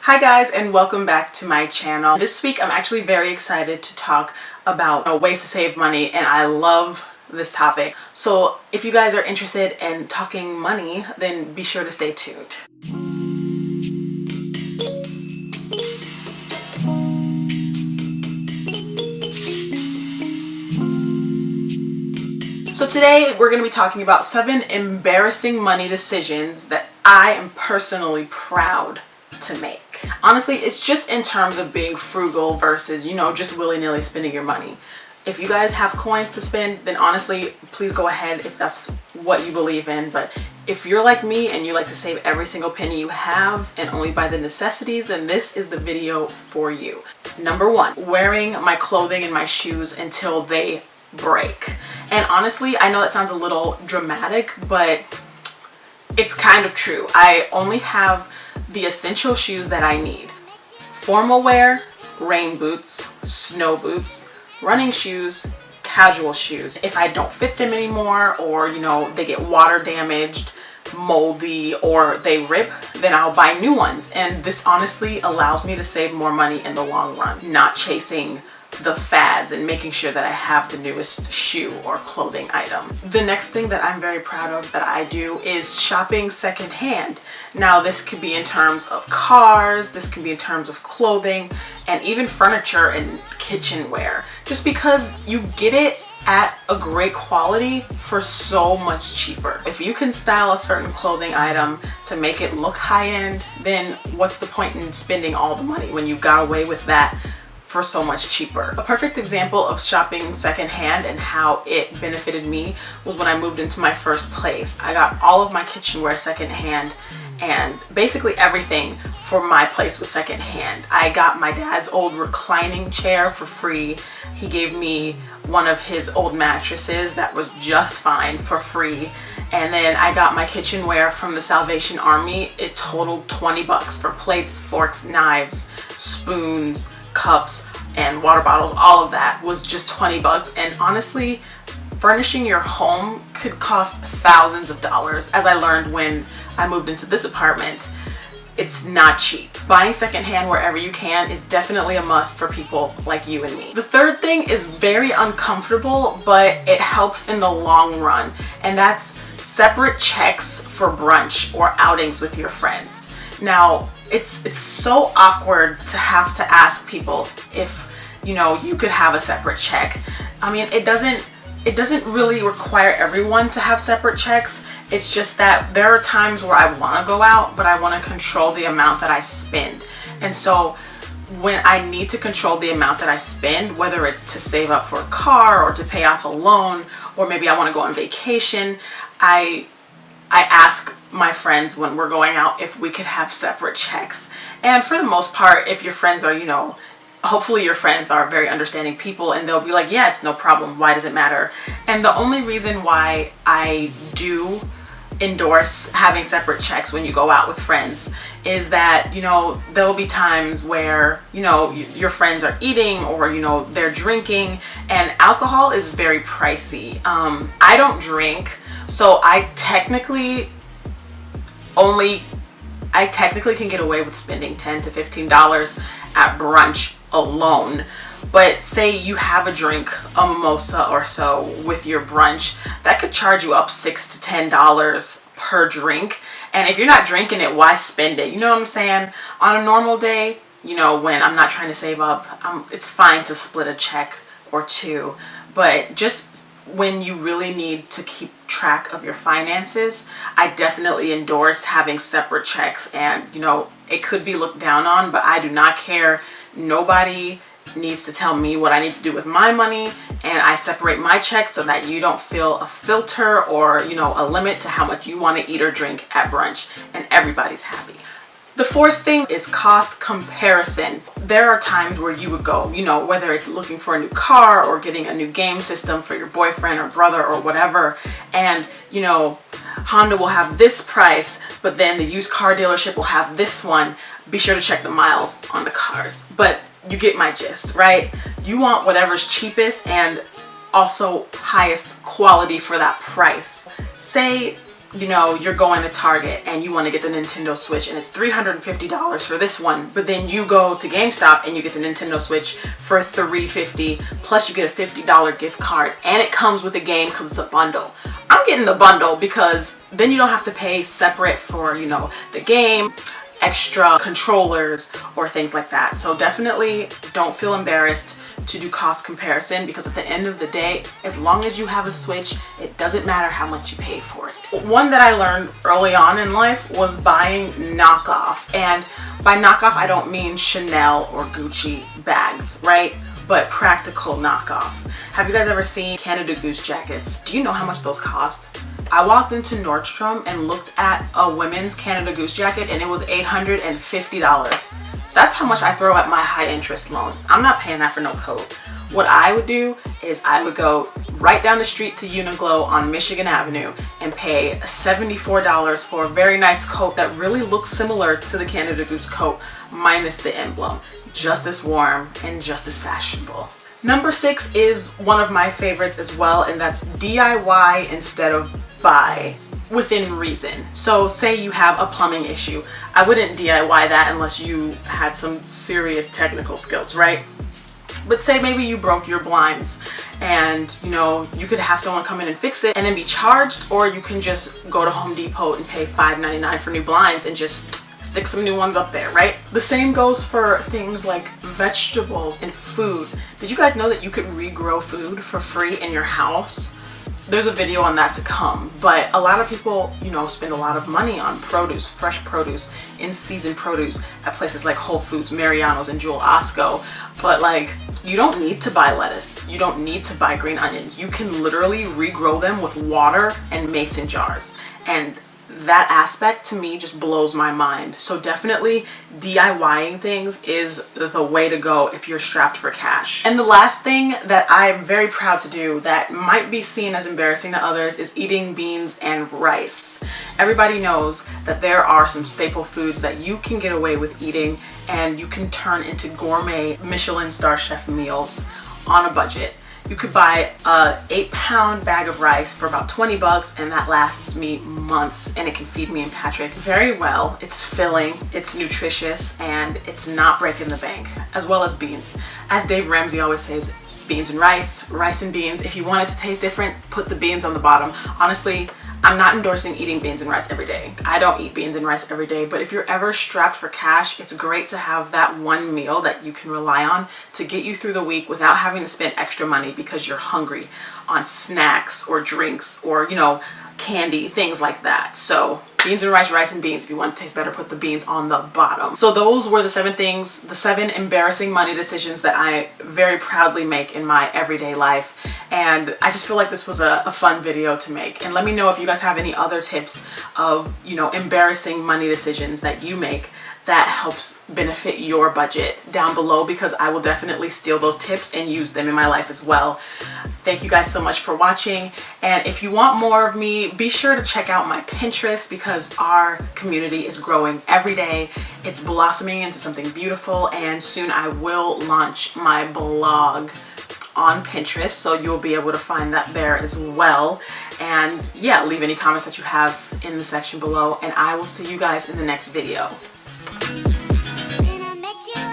Hi guys, and welcome back to my channel. This week I'm actually very excited to talk about ways to save money, and I love this topic. So if you guys are interested in talking money, then be sure to stay tuned. So today we're going to be talking about 7 embarrassing money decisions that I am personally proud to make. Honestly, it's just in terms of being frugal versus, just willy-nilly spending your money. If you guys have coins to spend, then honestly, please go ahead if that's what you believe in. But if you're like me and you like to save every single penny you have and only buy the necessities, then this is the video for you. Number 1, wearing my clothing and my shoes until they break. And honestly, I know that sounds a little dramatic, but it's kind of true. I only have the essential shoes that I need. Formal wear, rain boots, snow boots, running shoes, casual shoes. If I don't fit them anymore, or they get water damaged, moldy, or they rip, then I'll buy new ones. And this honestly allows me to save more money in the long run, not chasing the fads and making sure that I have the newest shoe or clothing item. The next thing that I'm very proud of that I do is shopping secondhand. Now this could be in terms of cars, this can be in terms of clothing, and even furniture and kitchenware, just because you get it at a great quality for so much cheaper. If you can style a certain clothing item to make it look high-end, then what's the point in spending all the money when you got away with that for so much cheaper? A perfect example of shopping secondhand and how it benefited me was when I moved into my first place. I got all of my kitchenware secondhand, and basically everything for my place was secondhand. I got my dad's old reclining chair for free. He gave me one of his old mattresses that was just fine for free. And then I got my kitchenware from the Salvation Army. It totaled 20 bucks for plates, forks, knives, spoons, cups, and water bottles. All of that was just 20 bucks. And honestly, furnishing your home could cost thousands of dollars. As I learned when I moved into this apartment, it's not cheap. Buying secondhand wherever you can is definitely a must for people like you and me. The third thing is very uncomfortable, but it helps in the long run, and that's separate checks for brunch or outings with your friends. Now, it's so awkward to have to ask people if you could have a separate check. I mean, it doesn't really require everyone to have separate checks. It's just that there are times where I want to go out, but I want to control the amount that I spend. And so when I need to control the amount that I spend, whether it's to save up for a car or to pay off a loan, or maybe I want to go on vacation, I ask my friends when we're going out if we could have separate checks. And for the most part, if your friends are, hopefully your friends are very understanding people, and they'll be like, yeah, it's no problem. Why does it matter? And the only reason why I do endorse having separate checks when you go out with friends is that, there'll be times where, your friends are eating or, they're drinking, and alcohol is very pricey. I don't drink, so I technically can get away with spending $10 to $15 at brunch alone. But say you have a drink, a mimosa or so with your brunch, that could charge you up $6 to $10 per drink. And if you're not drinking it, why spend it? You know what I'm saying? On a normal day, when I'm not trying to save up, it's fine to split a check or two. But just when you really need to keep track of your finances, I definitely endorse having separate checks. And it could be looked down on, but I do not care. Nobody needs to tell me what I need to do with my money, and I separate my checks so that you don't feel a filter or a limit to how much you want to eat or drink at brunch, and everybody's happy. The fourth thing is cost comparison. There are times where you would go, whether it's looking for a new car or getting a new game system for your boyfriend or brother or whatever, and Honda will have this price, but then the used car dealership will have this one. Be sure to check the miles on the cars, but you get my gist, right? You want whatever's cheapest and also highest quality for that price. Say you know, you're going to Target and you want to get the Nintendo Switch and it's $350 for this one, but then you go to GameStop and you get the Nintendo Switch for $350 plus you get a $50 gift card and it comes with a game because it's a bundle. I'm getting the bundle because then you don't have to pay separate for, you know, the game, extra controllers or things like that. So definitely don't feel embarrassed to do cost comparison, because at the end of the day, as long as you have a Switch, it doesn't matter how much you pay for it. One that I learned early on in life was buying knockoff. And by knockoff, I don't mean Chanel or Gucci bags, right? But practical knockoff. Have you guys ever seen Canada Goose jackets? Do you know how much those cost? I walked into Nordstrom and looked at a women's Canada Goose jacket and it was $850. That's how much I throw at my high interest loan. I'm not paying that for no coat. What I would do is I would go right down the street to Uniqlo on Michigan Avenue and pay $74 for a very nice coat that really looks similar to the Canada Goose coat minus the emblem. Just as warm and just as fashionable. Number 6 is one of my favorites as well, and that's DIY instead of buy, within reason. So say you have a plumbing issue. I wouldn't DIY that unless you had some serious technical skills, right? But say maybe you broke your blinds and you know, you could have someone come in and fix it and then be charged, or you can just go to Home Depot and pay $5.99 for new blinds and just stick some new ones up there, right? The same goes for things like vegetables and food. Did you guys know that you could regrow food for free in your house? There's a video on that to come, but a lot of people, you know, spend a lot of money on produce, fresh produce, in-season produce at places like Whole Foods, Mariano's, and Jewel Osco. But like, you don't need to buy lettuce. You don't need to buy green onions. You can literally regrow them with water and mason jars. And that aspect to me just blows my mind. So definitely DIYing things is the way to go if you're strapped for cash. And the last thing that I'm very proud to do that might be seen as embarrassing to others is eating beans and rice. Everybody knows that there are some staple foods that you can get away with eating and you can turn into gourmet Michelin star chef meals on a budget. You could buy a 8-pound bag of rice for about 20 bucks and that lasts me months and it can feed me and Patrick very well. It's filling, it's nutritious, and it's not breaking the bank, as well as beans. As Dave Ramsey always says, beans and rice, rice and beans. If you want it to taste different, put the beans on the bottom. Honestly, I'm not endorsing eating beans and rice every day. I don't eat beans and rice every day, but if you're ever strapped for cash, it's great to have that one meal that you can rely on to get you through the week without having to spend extra money because you're hungry on snacks or drinks or, you know, candy, things like that. So beans and rice, rice and beans. If you want it to taste better, put the beans on the bottom. So those were the 7 things, the 7 embarrassing money decisions that I very proudly make in my everyday life. And I just feel like this was a fun video to make. And let me know if you guys have any other tips of, you know, embarrassing money decisions that you make that helps benefit your budget down below, because I will definitely steal those tips and use them in my life as well. Thank you guys so much for watching, and if you want more of me, be sure to check out my Pinterest because our community is growing every day. It's blossoming into something beautiful, and soon I will launch my blog on Pinterest, so you'll be able to find that there as well. And yeah, leave any comments that you have in the section below, and I will see you guys in the next video. And I met you